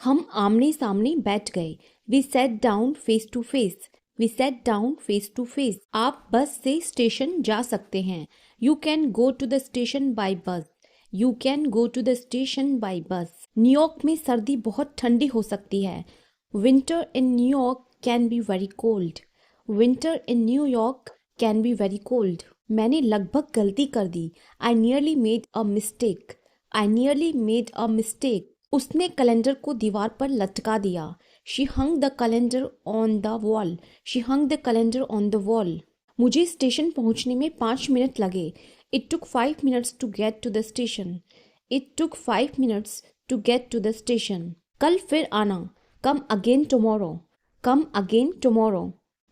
हम आमने सामने बैठ गए। We sat down face to face. We sat down face to face. आप बस से स्टेशन जा सकते हैं। You can go to the station by bus. You can go to the station by bus. New York में सर्दी बहुत ठंडी हो सकती है। Winter in New York can be very cold. Winter in New York can be very cold. मैंने लगभग गलती कर दी। I nearly made a mistake. I nearly made a mistake. उसने कैलेंडर को दीवार पर लटका दिया। She hung the calendar on the wall. She hung the calendar on the wall. मुझे स्टेशन पहुंचने में 5 मिनट लगे। It took 5 minutes to get to the station. It took 5 minutes to get to the station. कल फिर आना। Come again tomorrow. Come again tomorrow.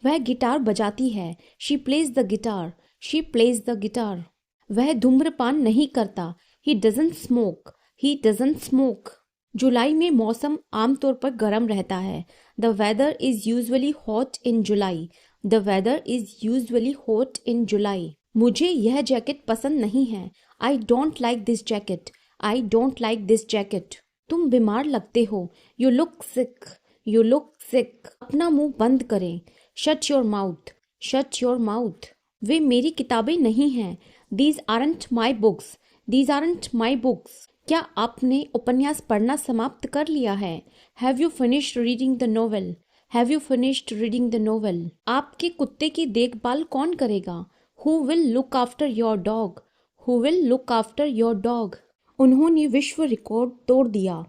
वह guitar बजाती है। She plays the guitar. She plays the guitar. वह धूम्रपान नहीं करता। He doesn't smoke. He doesn't smoke. जुलाई में मौसम आमतौर पर गर्म रहता है। The weather is usually hot in July. The weather is usually hot in July. मुझे यह जैकेट पसंद नहीं है। I don't like this jacket. I don't like this jacket. तुम बीमार लगते हो। You look sick. You look sick. अपना मुंह बंद करें। Shut your mouth. Shut your mouth. वे मेरी किताबें नहीं हैं। These aren't my books. These aren't my books. क्या आपने उपन्यास पढ़ना समाप्त कर लिया है? Have you finished reading the novel? Have you finished reading the novel? आपके कुत्ते की देखभाल कौन करेगा? Who will look after your dog? Who will look after your dog? उन्होंने विश्व रिकॉर्ड तोड़ दिया।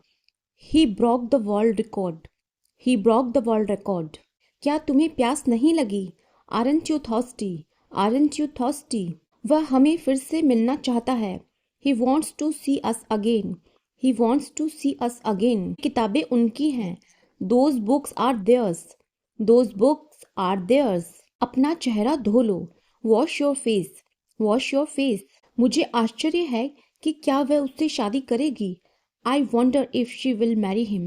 He broke the world record. He broke the world record. क्या तुम्हें प्यास नहीं लगी? Aren't you thirsty? Aren't you thirsty? वह हमें फिर से मिलना चाहता है। He wants to see us again. He wants to see us again. किताबें उनकी हैं। Those books are theirs. Those books are theirs. अपना चेहरा धो लो। Wash your face. Wash your face. मुझे आश्चर्य है कि क्या वह उससे शादी करेगी। I wonder if she will marry him.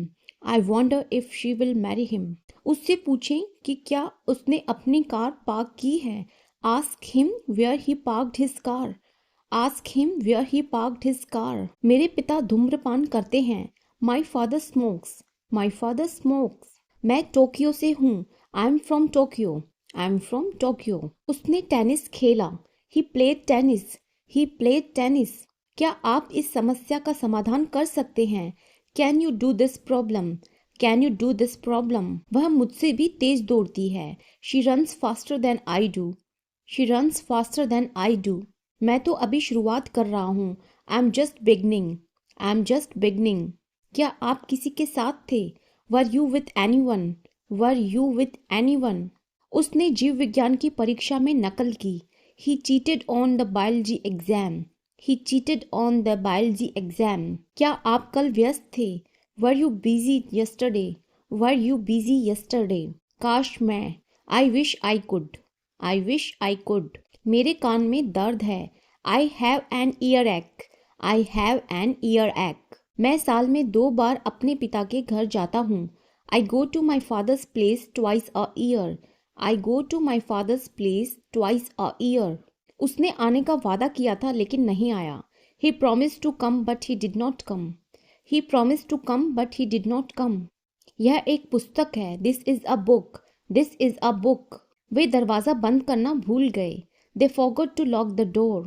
I wonder if she will marry him. उससे पूछें कि क्या उसने अपनी कार पार्क की है। Ask him where he parked his car. Ask him where he parked his car. मेरे पिता धूम्रपान करते हैं। My father smokes. My father smokes. मैं टोक्यो से हूँ। I'm from Tokyo. I'm from Tokyo. उसने टेनिस खेला। He played tennis. He played tennis. क्या आप इस समस्या का समाधान कर सकते हैं? Can you do this problem? Can you do this problem? वह मुझसे भी तेज दौड़ती है। She runs faster than I do. She runs faster than I do. मैं तो अभी शुरुआत कर रहा हूँ। I am just beginning. I am just beginning. क्या आप किसी के साथ थे? Were you with any one? Were you with any one? उसने जीव विज्ञान की परीक्षा में नकल की। ही cheated on the biology exam. He cheated on the biology exam. क्या आप कल व्यस्त थे? Were you busy yesterday? Were you busy yesterday? काश मैं। I wish I could. I wish I could. मेरे कान में दर्द है। आई हैव एन ईयर एक। आई हैव एन ईयर एक। मैं साल में 2 बार अपने पिता के घर जाता हूँ। I go to my father's place twice a year. I go to my father's place twice a year. उसने आने का वादा किया था लेकिन नहीं आया। He promise to come but he did not come. He promise to come but he did not come. यह एक पुस्तक है। This is a book. This is a book. वे दरवाज़ा बंद करना भूल गए। They forgot to lock the door.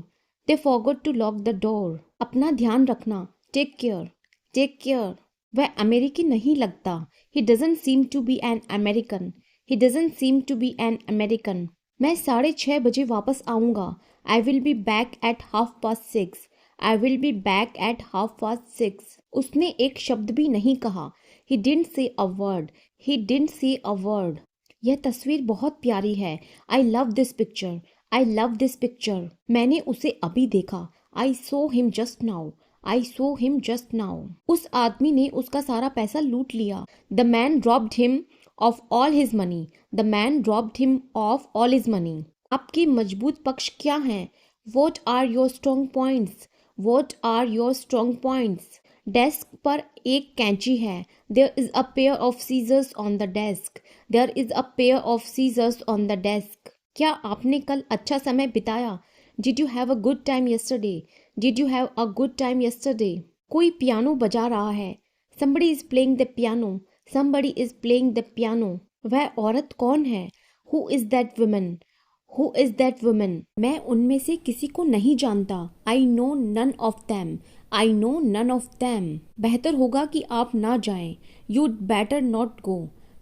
They forgot to lock the door. अपना ध्यान रखना। Take care. Take care. वह अमेरिकी नहीं लगता। He doesn't seem to be an American. He doesn't seem to be an American. मैं 6:30 बजे वापस आऊँगा। I will be back at 6:30. I will be back at 6:30. उसने एक शब्द भी नहीं कहा। He didn't say a word. He didn't say a word. यह तस्वीर बहुत प्यारी है। I love this picture. I love this picture. मैंने उसे अभी देखा। I saw him just now. I saw him just now. उस आदमी ने उसका सारा पैसा लूट लिया। The man robbed him of all his money. The man robbed him of all his money. आपके मजबूत पक्ष क्या हैं? What are your strong points? What are your strong points? Desk पर एक कैंची है। There is a pair of scissors on the desk. There is a pair of scissors on the desk. क्या आपने कल अच्छा समय बिताया? Did you have a good time yesterday? Did you have a good time yesterday? कोई piano बजा रहा है। Somebody is playing the piano. Somebody is playing the piano. वह औरत कौन है? Who is that woman? Who is that woman? मैं उनमें से किसी को नहीं जानता. I know none of them. I know none of them. बेहतर होगा कि आप ना जाएं. You'd better not go.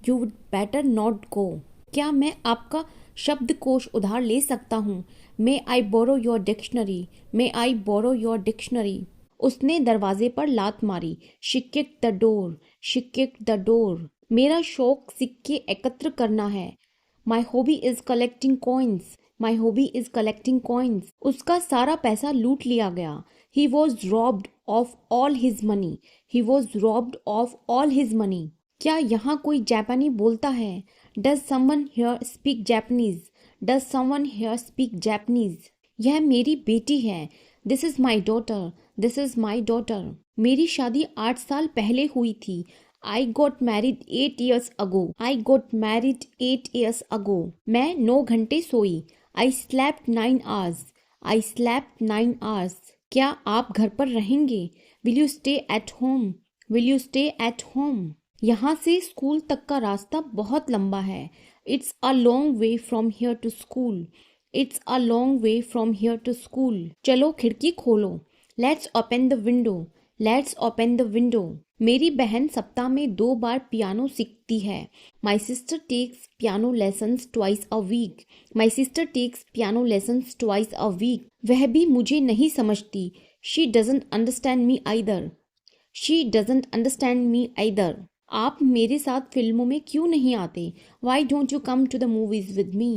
You'd better not go. क्या मैं आपका शब्दकोश उधार ले सकता हूँ? May I borrow your dictionary? May I borrow your dictionary? उसने दरवाजे पर लात मारी. She kicked the door. She kicked the door. मेरा शौक सिक्के एकत्र करना है. My hobby is collecting coins. My hobby is collecting coins. उसका सारा पैसा लूट लिया गया. He was robbed of all his money. He was robbed of all his money. क्या यहाँ कोई जापानी बोलता है? Does someone here speak Japanese? Does someone here speak Japanese? यह मेरी बेटी है. This is my daughter. This is my daughter. मेरी शादी 8 साल पहले हुई थी. I got married 8 years ago. I got married 8 years ago. मैं 9 घंटे सोई. I slept 9 hours. I slept 9 hours. क्या आप घर पर रहेंगे? Will you stay at home? Will you stay at home? यहाँ से स्कूल तक का रास्ता बहुत लंबा है. It's a long way from here to school. It's a long way from here to school. चलो खिड़की खोलो. Let's open the window. Let's open the window. मेरी बहन सप्ताह में 2 बार पियानो सीखती है. My sister takes piano lessons twice a week. My sister takes piano lessons twice a week. वह भी मुझे नहीं समझती. She doesn't understand me either. She doesn't understand me either. आप मेरे साथ फिल्मों में क्यों नहीं आते? Why don't you come to the movies with me?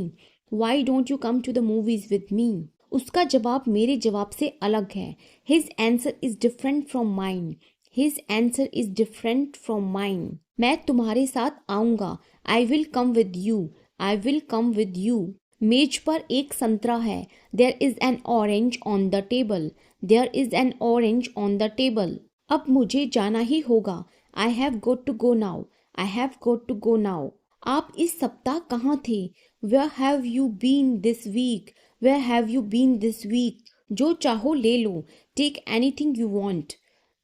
Why don't you come to the movies with me? उसका जवाब मेरे जवाब से अलग है. His answer is different from mine. His answer is different from mine. मैं तुम्हारे साथ आऊँगा. I will come with you. I will come with you. मेज पर एक संतरा है. There is an orange on the table. There is an orange on the table. अब मुझे जाना ही होगा. I have got to go now. I have got to go now. आप इस सप्ताह कहाँ थे? Where have you been this week? Where have you been this week? जो चाहो ले लो. Take anything you want.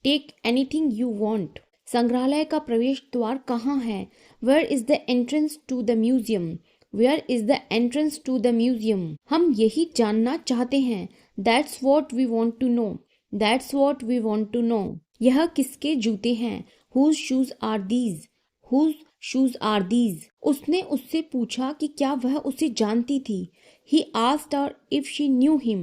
Take anything you want. संग्रहालय का प्रवेश द्वार कहाँ है? Where is the entrance to the museum? Where is the entrance to the museum? हम यही जानना चाहते हैं. That's what we want to know. That's what we want to know. यह किसके जूते हैं? Whose shoes are these? Whose shoes are these? उसने उससे पूछा कि क्या वह उसे जानती थी. He asked her if she knew him.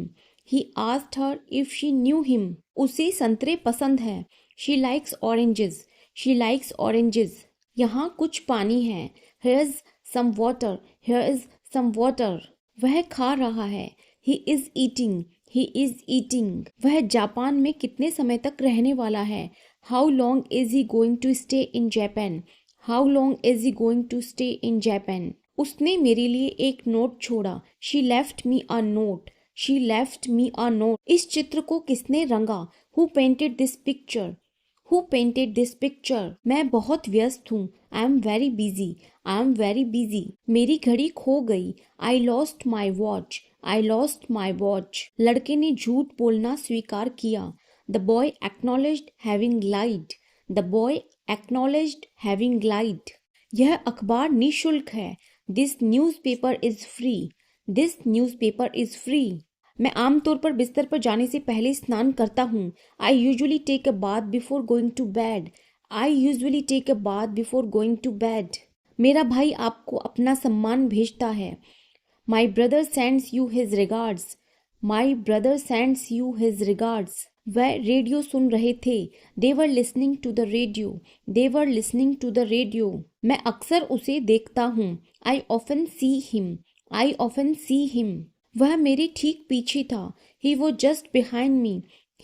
He asked her if she knew him. उसे संतरे पसंद है. She likes oranges. She likes oranges. यहाँ कुछ पानी है. Here's some water. Here is some water. वह खा रहा है. He is eating. He is eating. वह जापान में कितने समय तक रहने वाला है? How long is he going to stay in Japan? How long is he going to stay in Japan? उसने मेरे लिए एक नोट छोड़ा. She left me a note. She left me a note. इस चित्र को किसने रंगा? Who painted this picture? Who painted this picture? मैं बहुत व्यस्त हूँ. I am very busy. I am very busy. मेरी घड़ी खो गई. I lost my watch. I lost my watch. लड़के ने झूठ बोलना स्वीकार किया. The boy acknowledged having lied. The boy acknowledged having lied. यह अखबार निःशुल्क है. This newspaper is free. This newspaper is free. मैं आमतौर पर बिस्तर पर जाने से पहले स्नान करता हूँ. I usually take a bath before going to bed. I usually take a bath before going to bed. मेरा भाई आपको अपना सम्मान भेजता है. My brother sends you his regards. My brother sends you his regards. वह रेडियो सुन रहे थे. They were listening to the radio. They were listening to the radio. मैं अक्सर उसे देखता हूँ. I often see him. I often see him. वह मेरे ठीक पीछे था. He was just behind me.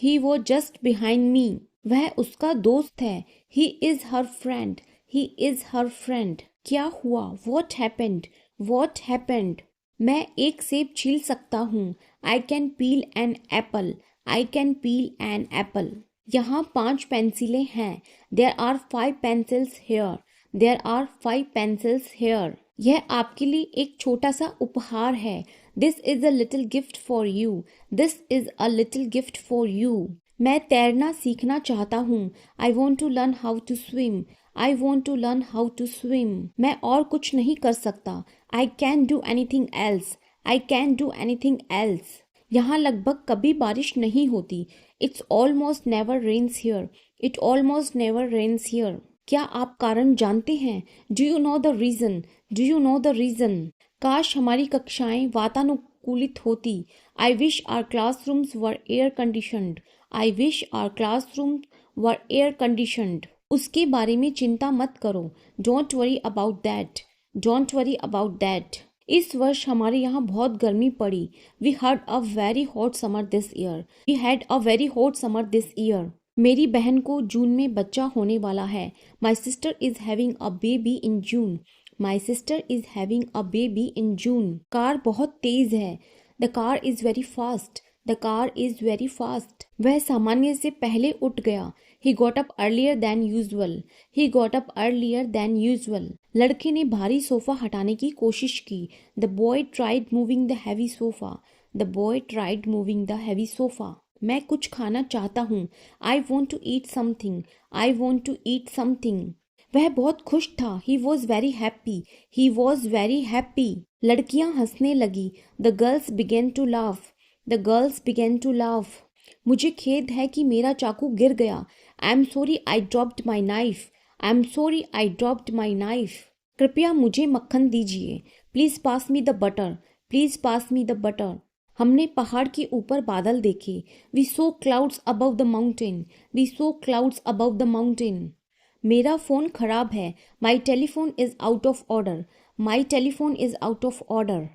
He was just behind me. वह उसका दोस्त है. He is her friend. He is her friend. क्या हुआ? What happened? What happened? मैं एक सेब छील सकता हूँ. I can peel an apple. I can peel an apple. यहाँ 5 पेंसिलें हैं. There are 5 pencils here. There are 5 pencils here. यह आपके लिए एक छोटा सा उपहार है. This is a little gift for you. This is a little gift for you. मैं तैरना सीखना चाहता हूँ। I want to learn how to swim. I want to learn how to swim. मैं और कुछ नहीं कर सकता। I can do anything else. I can do anything else. यहाँ लगभग कभी बारिश नहीं होती। It's almost never rains here. It almost never rains here. क्या आप कारण जानते हैं? Do you know the reason? Do you know the reason? काश हमारी कक्षाएं वातानुकूलित होती। आई wish our classrooms were air conditioned. I wish our classroom were air conditioned. उसके बारे में चिंता मत करो। Don't worry about that. Don't worry about that. इस वर्ष हमारे यहाँ बहुत गर्मी पड़ी। We had a very hot summer this year. We had a very hot summer this year. मेरी बहन को जून में बच्चा होने वाला है। My sister is having a baby in June. My sister is having a baby in June. Car बहुत तेज है। The car is very fast. The car is very fast. वह सामान्य से पहले उठ गया। He got up earlier than usual. He got up earlier than usual. लड़के ने भारी सोफा हटाने की कोशिश की। The boy tried moving the heavy sofa. The boy tried moving the heavy sofa. मैं कुछ खाना चाहता हूँ। I want to eat something. I want to eat something. वह बहुत खुश था। He was very happy. He was very happy. लड़कियां हंसने लगी। The girls begin to laugh. The girls begin to laugh. मुझे खेद है कि मेरा चाकू गिर गया। I am sorry I dropped my knife. I am sorry I dropped my knife. कृपया मुझे मक्खन दीजिए। Please pass me the butter. Please pass me the butter. हमने पहाड़ के ऊपर बादल देखे। We saw clouds above the mountain. We saw clouds above the mountain. मेरा फ़ोन खराब है। My telephone is out of order. My telephone is out of order.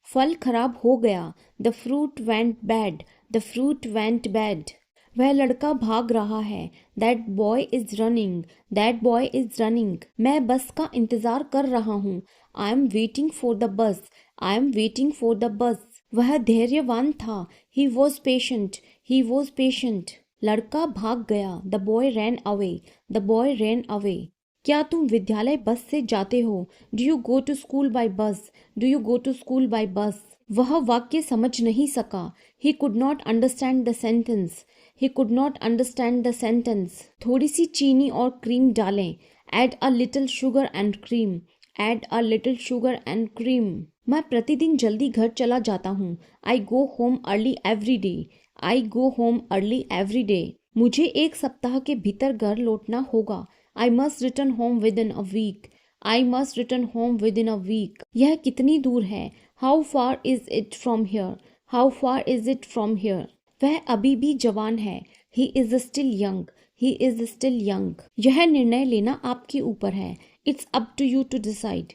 फल खराब हो गया। The fruit went bad. The fruit went bad. वह लड़का भाग रहा है। That boy is running. That boy is running. मैं बस का इंतजार कर रहा हूँ। I am waiting for the bus. I am waiting for the bus. वह धैर्यवान था। He was patient. He was patient. लड़का भाग गया। The boy ran away. The boy ran away. क्या तुम विद्यालय बस से जाते हो? Do you go to school by bus? Do you go to school by bus? वह वाक्य समझ नहीं सका। He could not understand the sentence. He could not understand the sentence. थोड़ी सी चीनी और क्रीम डालें। Add a little sugar and cream. Add a little sugar and cream. मैं प्रतिदिन जल्दी घर चला जाता हूँ। I go home early every day. I go home early every day. मुझे एक सप्ताह के भीतर घर लौटना होगा। I must return home within a week. I must return home within a week. यह कितनी दूर है? How far is it from here? How far is it from here? वह अभी भी जवान है। He is still young. He is still young. यह निर्णय लेना आपके ऊपर है। It's up to you to decide.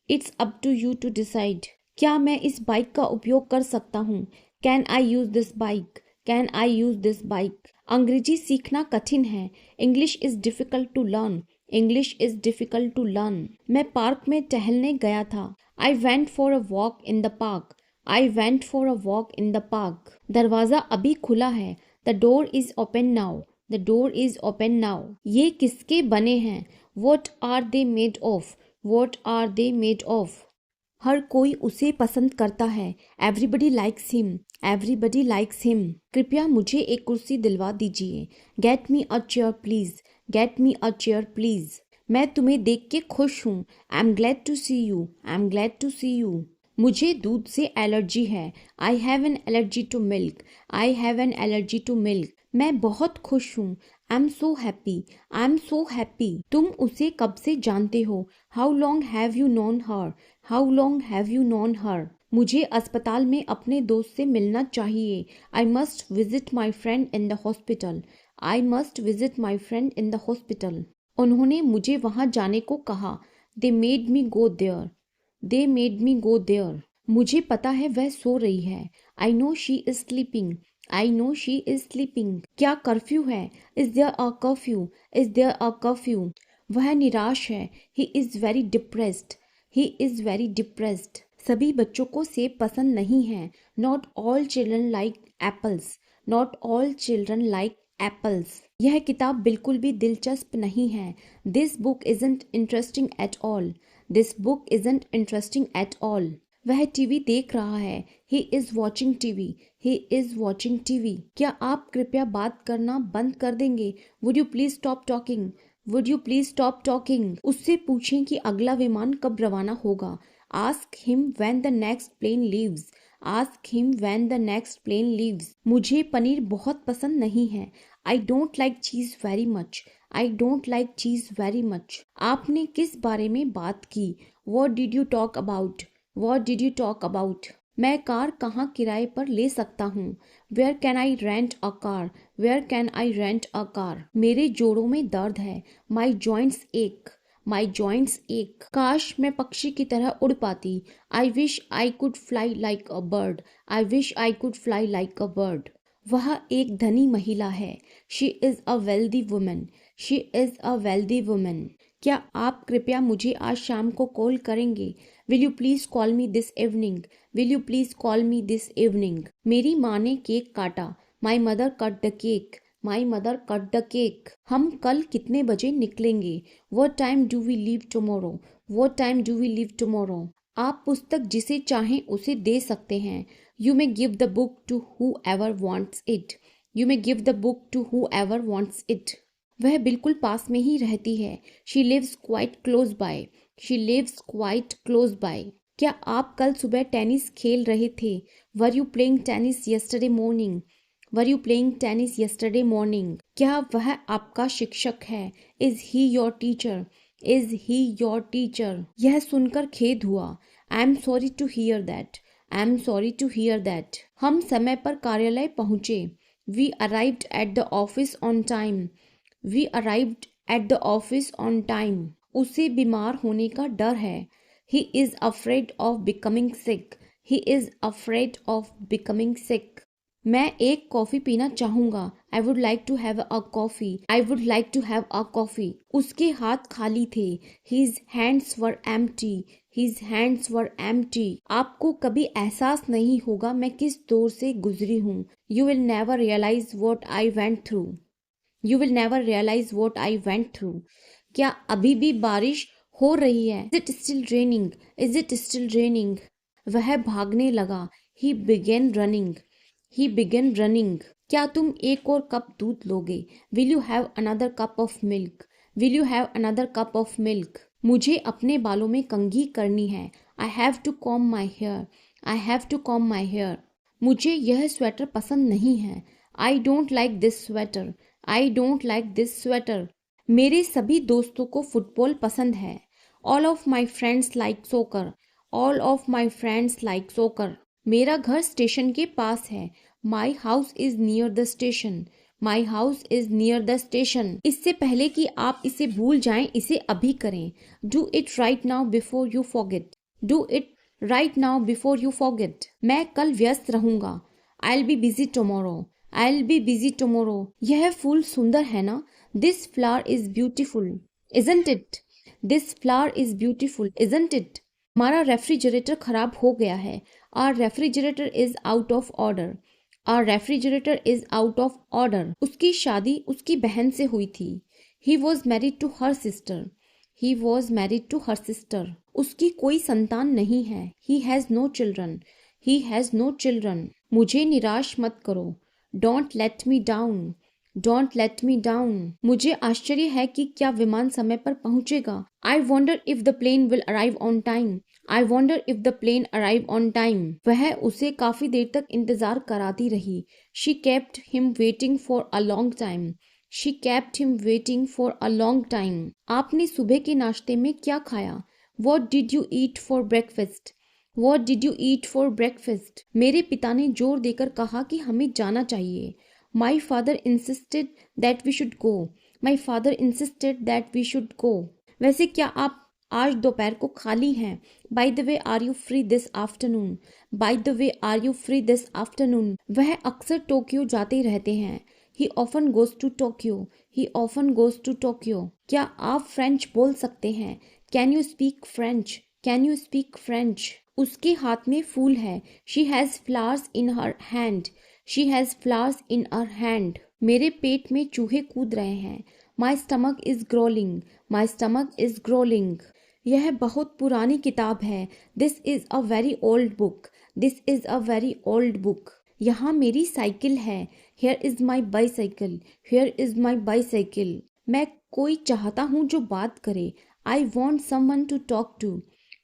It's up to you to decide. क्या मैं इस बाइक का उपयोग कर सकता हूँ? Can I use this bike? Can I use this bike? अंग्रेजी सीखना कठिन है। English is difficult to learn. English is difficult to learn. मैं पार्क में टहलने गया था। आई went for a walk in the park. I went for a walk in the park. दरवाजा अभी खुला है। The door is open now. The door is open now. ये किसके बने हैं? What are they made of? What are they made of? हर कोई उसे पसंद करता है। Everybody likes him. Everybody likes him. कृपया मुझे एक कुर्सी दिलवा दीजिए। Get me a chair please. Get me a chair please. मैं तुम्हें देख के खुश हूँ। I am glad to see you. I am glad to see you. मुझे दूध से एलर्जी है। I have an allergy to milk. I have an allergy to milk. मैं बहुत खुश हूँ। I am so happy. I am so happy. तुम उसे कब से जानते हो? How long have you known her? How long have you known her? मुझे अस्पताल में अपने दोस्त से मिलना चाहिए। I must visit my friend in the hospital. I must visit my friend in the hospital. उन्होंने मुझे वहां जाने को कहा। They made me go there. They made me go there. मुझे पता है वह सो रही है। I know she is sleeping. I know she is sleeping. क्या कर्फ्यू है? Is there a curfew? Is there a curfew? वह निराश है। He is very depressed. He is very depressed. सभी बच्चों को सेब पसंद नहीं है। Not all children like apples. Not all children like apples. यह किताब बिल्कुल भी दिलचस्प नहीं है। This book isn't interesting at all. This book isn't interesting at all. वह टीवी देख रहा है। He is watching TV. He is watching TV. क्या आप कृपया बात करना बंद कर देंगे? Would you please stop talking? Would you please stop talking? उससे पूछें कि अगला विमान कब रवाना होगा। Ask him when the next plane leaves. Ask him when the next plane leaves. मुझे पनीर बहुत पसंद नहीं है। I don't like cheese very much. I don't like cheese very much. आपने किस बारे में बात की? What did you talk about? What did you talk about? मैं कार कहाँ किराए पर ले सकता हूँ? Where can I rent a car? Where can I rent a car? मेरे जोड़ों में दर्द है। माई जॉइंट्स एक। माई जॉइंट्स एक। काश मैं पक्षी की तरह उड़ पाती। I wish I could fly like a bird. I wish I could fly like a bird. वह एक धनी महिला है। She is a wealthy woman. She is a wealthy woman. क्या आप कृपया मुझे आज शाम को कॉल करेंगे? Will you please call me this evening? Will you please call me this evening? मेरी माँ ने केक काटा। My mother cut the cake. My mother cut the cake. हम कल कितने बजे निकलेंगे? What time do we leave tomorrow? What time do we leave tomorrow? आप पुस्तक जिसे चाहें उसे दे सकते हैं। You may give the book to whoever wants it. You may give the book to whoever wants it. वह बिल्कुल पास में ही रहती है। She lives quite close by. She lives quite close by. क्या आप कल सुबह टेनिस खेल रहे थे? Were you playing tennis yesterday morning? Were you playing tennis yesterday morning? क्या वह आपका शिक्षक है? Is he your teacher? Is he your teacher? यह सुनकर खेद हुआ। I am sorry to hear that. I am sorry to hear that. हम समय पर कार्यालय पहुंचे। We arrived at the office on time. We arrived at the office on time. उसे बीमार होने का डर है। He is afraid of becoming sick. He is afraid of becoming sick. मैं एक कॉफी पीना चाहूंगा। I would like to have a coffee. I would like to have a coffee. उसके हाथ खाली थे। His hands were empty. His hands were empty. आपको कभी एहसास नहीं होगा मैं किस दौर से गुजरी हूँ। You will never realise what I went through. You will never realise what I went through. क्या अभी भी बारिश हो रही है? Is it still raining? Is it still raining? वह भागने लगा। He began running. He began running. क्या तुम एक और कप दूध लोगे? Will you have another cup of milk? Will you have another cup of milk? मुझे अपने बालों में कंघी करनी है। I have to comb my hair. I have to comb my hair. मुझे यह स्वेटर पसंद नहीं है। I don't like this sweater. I don't like this sweater. मेरे सभी दोस्तों को फुटबॉल पसंद है। All of my friends like soccer. All of my friends like soccer. मेरा घर स्टेशन के पास है। My house is near the station. My house is near the station. इससे पहले कि आप इसे भूल जाएं, इसे अभी करें। Do it right now before you forget. Do it right now before you forget. मैं कल व्यस्त रहूंगा। I will be busy tomorrow. I will be busy tomorrow. यह फूल सुंदर है ना? This flower is beautiful isn't it? This flower is beautiful isn't it? हमारा रेफ्रिजरेटर खराब हो गया है। Our refrigerator is out of order. Our refrigerator is out of order. उसकी शादी उसकी बहन से हुई थी। He was married to her sister. He was married to her sister. उसकी कोई संतान नहीं है। He has no children. He has no children. मुझे निराश मत करो। Don't let me down. Don't let me down. मुझे आश्चर्य है कि क्या विमान समय पर पहुंचेगा। I wonder if the plane will arrive on time. I wonder if the plane arrive on time. वह उसे काफी देर तक इंतजार कराती रही। She kept him waiting for a long time. She kept him waiting for a long time. आपने सुबह के नाश्ते में क्या खाया? What did you eat for breakfast? What did you eat for breakfast? मेरे पिता ने जोर देकर कहा कि हमें जाना चाहिए। My father insisted that we should go. My father insisted that we should go. वैसे क्या आप आज दोपहर को खाली हैं? By the way are you free this afternoon? By the way are you free this afternoon? वह अक्सर टोक्यो जाते रहते हैं। He often goes to Tokyo. He often goes to Tokyo. क्या आप फ्रेंच बोल सकते हैं? Can you speak French? Can you speak French? उसके हाथ में फूल है। She has flowers in her hand. She has flowers in her hand. मेरे पेट में चूहे कूद रहे हैं। My stomach is gruelling. My stomach is gruelling. यह बहुत पुरानी किताब है। This is a very old book. This is a very old book. यहाँ मेरी साइकिल है। Here is my bicycle. Here is my bicycle. मैं कोई चाहता हूँ जो बात करे। आई want someone to talk to.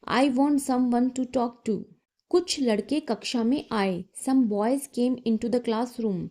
I want someone to talk to. कुछ लड़के कक्षा में आए। Some boys came into the classroom.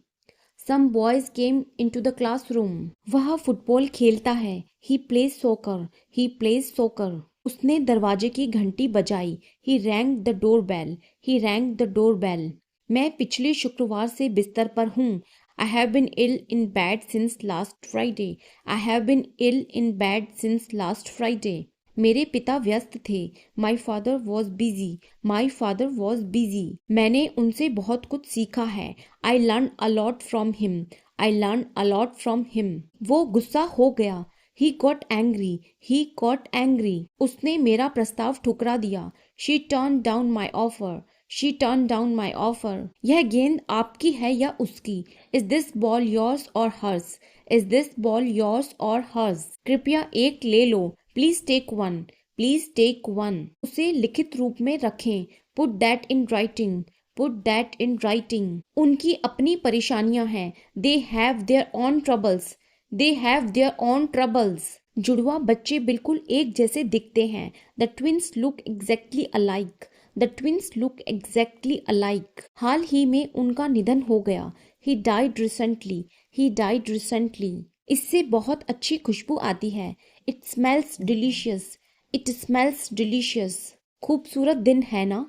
Some boys came into the classroom. वह फुटबॉल खेलता है। He plays soccer. He plays soccer. उसने दरवाजे की घंटी बजाई। He rang the door bell. He rang the door bell. मैं पिछले शुक्रवार से बिस्तर पर हूँ। I have been ill in bed since last Friday. I have been ill in bed since last Friday. मेरे पिता व्यस्त थे। My father was busy. My father was busy. मैंने उनसे बहुत कुछ सीखा है। I learn a lot from him. I learn a lot from him. वो गुस्सा हो गया। He got angry. He got angry. उसने मेरा प्रस्ताव ठुकरा दिया। She turn down my offer. She turn down my offer. यह गेंद आपकी है या उसकी? Is this ball yours or hers? Is this ball yours or hers? कृपया एक ले लो। Please take one. Please take one. उसे लिखित रूप में रखें। Put that in writing. Put that in writing. उनकी अपनी परेशानियां हैं। They have their own troubles. They have their own troubles. जुड़वा बच्चे बिल्कुल एक जैसे दिखते हैं। The twins look exactly alike. The twins look exactly alike. हाल ही में उनका निधन हो गया। He died recently. He died recently. इससे बहुत अच्छी खुशबू आती है। It smells delicious. It smells delicious. खूबसूरत दिन है ना?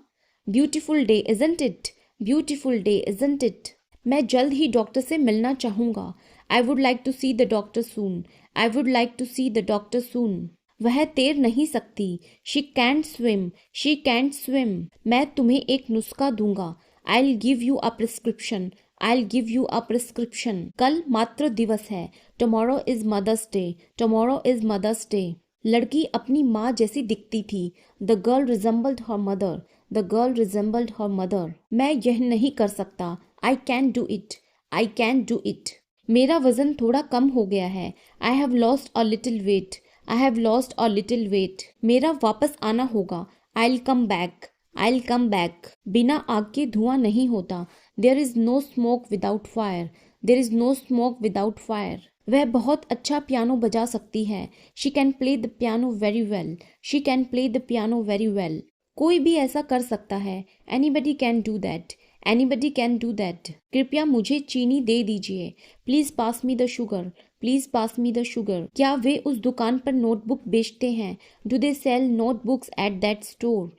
Beautiful day isn't it? Beautiful day isn't it? मैं जल्द ही डॉक्टर से मिलना चाहूंगा। I would like to see the doctor soon. I would like to see the doctor soon. वह तैर नहीं सकती। She can't swim. She can't swim. मैं तुम्हें एक नुस्खा दूंगा। आई will give you a prescription. I will give you a prescription. कल मातृ दिवस है। Tomorrow is mother's day. Tomorrow is mother's day. लड़की अपनी माँ जैसी दिखती थी। The girl resembled her mother. The girl resembled her mother. मैं यह नहीं कर सकता। I can do it. I can do it. मेरा वजन थोड़ा कम हो गया है। I have lost a little weight. I have lost a little wait. मेरा वापस आना होगा। I will come back. I will come back. बिना आग के धुआं नहीं होता। There is no smoke without fire. There is no smoke without fire. वह बहुत अच्छा पियानो बजा सकती है। She can play the piano very well. She can play the piano very well. कोई भी ऐसा कर सकता है। Anybody can do that. Anybody can do that. कृपया मुझे चीनी दे दीजिए। Please pass me the sugar. Please pass me the sugar. क्या वे उस दुकान पर नोटबुक बेचते हैं? Do they sell notebooks at that store?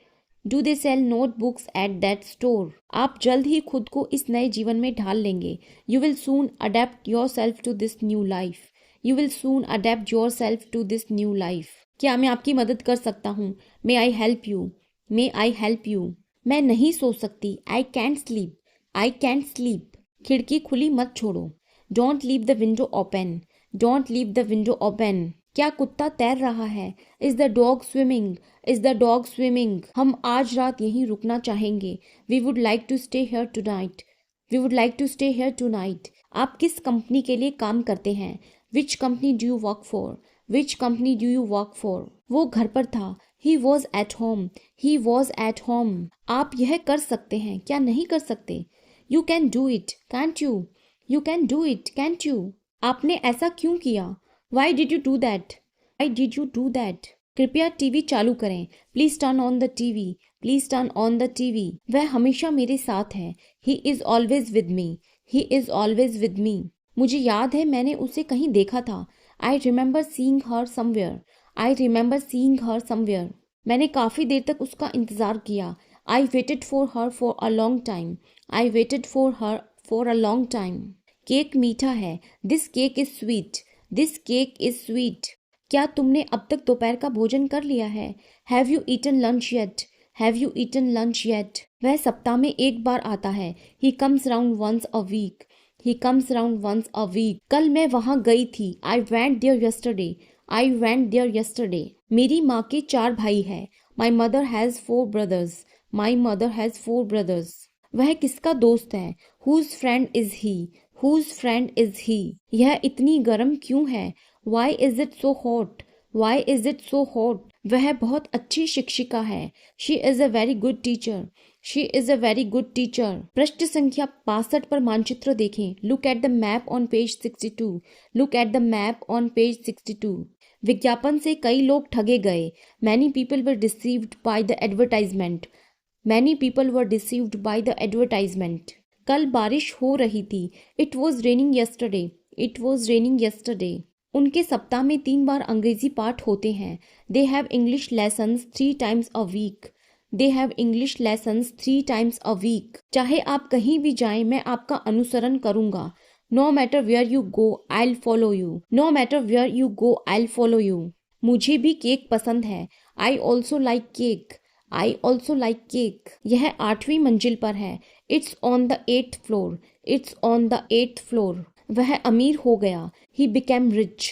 Do they sell notebooks at that store? आप जल्द ही खुद को इस नए जीवन में ढाल लेंगे। You will soon adapt yourself to this new life. You will soon adapt yourself to this new life. क्या मैं आपकी मदद कर सकता हूँ? May I help you? May I help you? मैं नहीं सो सकती। I can't sleep. I can't sleep. खिड़की खुली मत छोड़ो। Don't leave the window open. Don't leave the window open. क्या कुत्ता तैर रहा है? Is the dog swimming? Is the dog swimming? हम आज रात यहीं रुकना चाहेंगे। We would like to stay here tonight. We would like to stay here tonight. आप किस कंपनी के लिए काम करते हैं? Which company do you work for? Which company do you work for? वो घर पर था। He was at home. He was at home. आप यह कर सकते हैं, क्या नहीं कर सकते? You can do it, cantt you? You can do it, cantt you? आपने ऐसा क्यों किया? Why did you do that? Why did you do that? कृपया टीवी चालू करें। Please turn on the TV. Please turn on the TV. वह हमेशा मेरे साथ है। He is always with me. He is always with me. मुझे याद है मैंने उसे कहीं देखा था। I remember seeing her somewhere. I remember seeing her somewhere. मैंने काफी देर तक उसका इंतजार किया। I waited for her for a long time. I waited for her for a long time. Cake मीठा है। This cake is sweet. This cake is sweet. क्या तुमने अब तक दोपहर का भोजन कर लिया है? Have you eaten lunch yet? Have you eaten lunch yet? वह सप्ताह में एक बार आता है। He comes round once a week. He comes round once a week. कल मैं वहां गई थी। I went there yesterday. I went there yesterday. मेरी माँ के 4 भाई हैं। My mother has 4 brothers. My mother has 4 brothers. वह किसका दोस्त है? Whose friend is he? Whose friend is he? यह इतनी गर्म क्यों है? Why is it so hot? Why is it so hot? वह बहुत अच्छी शिक्षिका है. She is a very good teacher. She is a very good teacher. पृष्ठ संख्या 62 पर मानचित्र देखें. Look at the map on page 62. Look at the map on page 62. विज्ञापन से कई लोग ठगे गए. Many people were deceived by the advertisement. Many people were deceived by the advertisement. कल बारिश हो रही थी. It was raining yesterday. It was raining yesterday. उनके सप्ताह में 3 बार अंग्रेजी पाठ होते हैं. They have English lessons 3 times a week. They have English lessons 3 times a week. चाहे आप कहीं भी जाएं, मैं आपका अनुसरण करूंगा. No matter where you go, I'll follow you. No matter where you go, I'll follow you. मुझे भी केक पसंद है. I also like cake. I also like cake. यह 8वीं मंजिल पर है. It's on the 8th floor. It's on the 8th floor. वह अमीर हो गया. He became rich.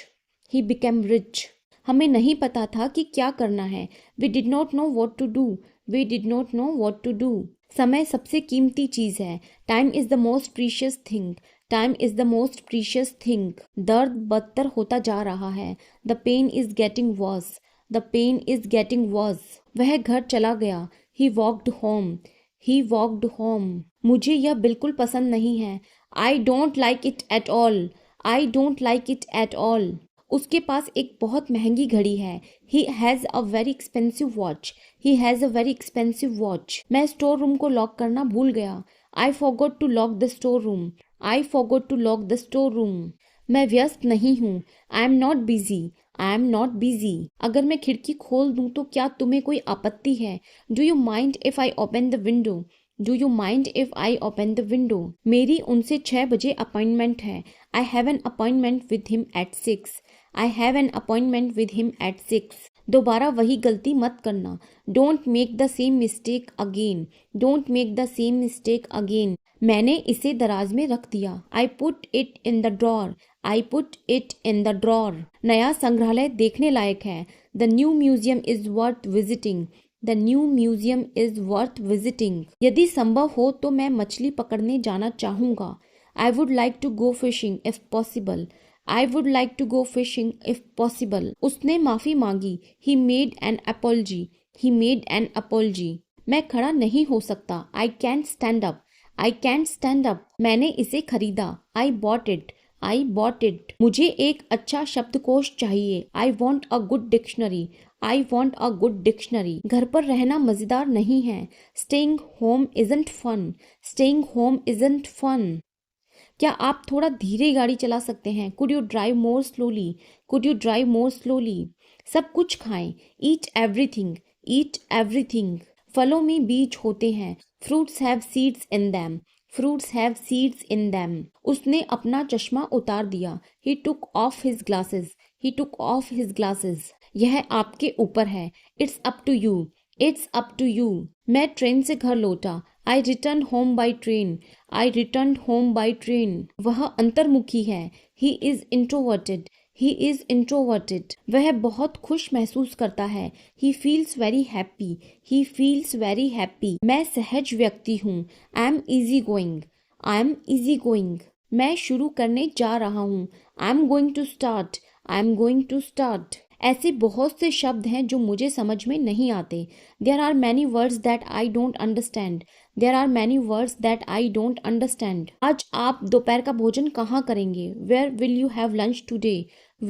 He became rich. हमें नहीं पता था कि क्या करना है. We did not know what to do. We did not know what to do. समय सबसे कीमती चीज है. Time is the most precious thing. Time is the most precious thing. दर्द बदतर होता जा रहा है. The pain is getting worse. The pain is getting worse. वह घर चला गया. He walked home. He walked home. मुझे यह बिल्कुल पसंद नहीं है. I don't like it at all. I don't like it at all. उसके पास एक बहुत महंगी घड़ी है. He has a very expensive watch. He has a very expensive watch. मैं स्टोर रूम को लॉक करना भूल गया. I forgot to lock the store room. I forgot to lock the store room. मैं व्यस्त नहीं हूँ. I am not busy. I am not busy. अगर मैं खिड़की खोल दूँ तो क्या तुम्हें कोई आपत्ति है? Do you mind if I open the window? Do you mind if I open the window? मेरी उनसे 6 बजे अपॉइंटमेंट है. I have an appointment with him at 6. I have an appointment with him at 6. दोबारा वही गलती मत करना. Don't make the same mistake again. Don't make the same mistake again. मैंने इसे दराज में रख दिया. I put it in the drawer. I put it in the drawer. नया संग्रहालय देखने लायक है. The new museum is worth visiting. The new museum is worth visiting. यदि संभव हो तो मैं मछली पकड़ने जाना चाहूँगा. I would like to go fishing if possible. I would like to go fishing if possible. उसने माफ़ी मांगी. He made an apology. He made an apology. मैं खड़ा नहीं हो सकता. I can't stand up. I can't stand up. मैंने इसे खरीदा. I bought it. I bought it. मुझे एक अच्छा शब्दकोश चाहिए. I want a good dictionary. I want a good dictionary. घर पर रहना मज़ेदार नहीं है. Staying home isn't fun. Staying home isn't fun. क्या आप थोड़ा धीरे गाड़ी चला सकते हैं? Could you drive more slowly? Could you drive more slowly? सब कुछ खाएं. Eat everything. Eat everything. फलों में बीज होते हैं. Fruits have seeds in them. Fruits have seeds in them. उसने अपना चश्मा उतार दिया. He took off his glasses. He took off his glasses. यह आपके ऊपर है. It's up to you. It's up to you. मैं ट्रेन से घर लौटा. I returned home by train. I returned home by train. वह अंतर्मुखी है. He is introverted. He is introverted. वह बहुत खुश महसूस करता है. He feels very happy. He feels very happy. मैं सहज व्यक्ति हूँ. I am easy going. I am easy going. मैं शुरू करने जा रहा हूँ. I am going to start. I am going to start. ऐसे बहुत से शब्द हैं जो मुझे समझ में नहीं आते. There are many words that I don't understand. There are many words that I don't understand. आज आप दोपहर का भोजन कहाँ करेंगे? Where will you have lunch today?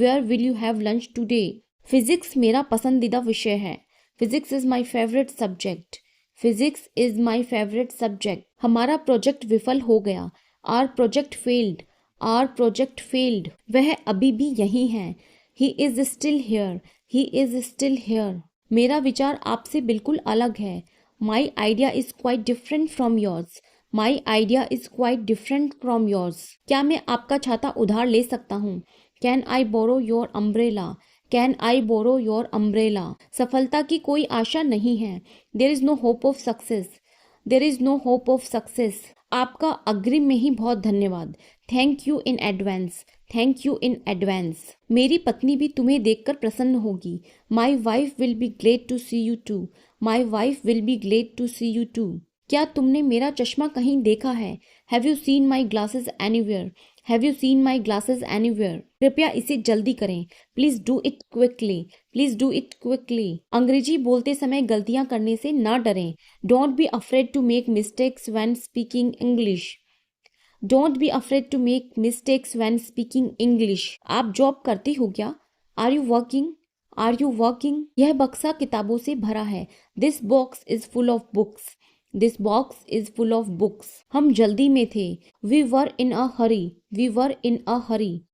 Where will you have lunch today? Physics मेरा पसंदीदा विषय है. Physics is my favorite subject. Physics is my favorite subject. हमारा प्रोजेक्ट विफल हो गया. Our project failed. Our project failed. वह अभी भी यहीं है. He is still here. He is still here. मेरा विचार आपसे बिल्कुल अलग है. My idea is quite different from yours. My idea is quite different from yours. क्या मैं आपका छाता उधार ले सकता हूँ? Can I borrow your umbrella? Can I borrow your umbrella? सफलता की कोई आशा नहीं है. There is no hope of success. There is no hope of success. आपका अग्रिम में ही बहुत धन्यवाद. Thank you in advance. Thank you in advance. मेरी पत्नी भी तुम्हें देखकर प्रसन्न होगी. My wife will be glad to see you too. My wife will be glad to see you too. क्या तुमने मेरा चश्मा कहीं देखा है? Have you seen my glasses anywhere? Have you seen my glasses anywhere? कृपया इसे जल्दी करें। Please do it quickly. Please do it quickly. अंग्रेजी बोलते समय गलतियां करने से न डरें। Don't be afraid to make mistakes when speaking English. Don't be afraid to make mistakes when speaking English. आप जॉब करते हो क्या? Are you working? Are you working? यह बक्सा किताबों से भरा है। This box is full of books. This box is full of books. हम जल्दी में थे। We were in a hurry. We were in a Hari.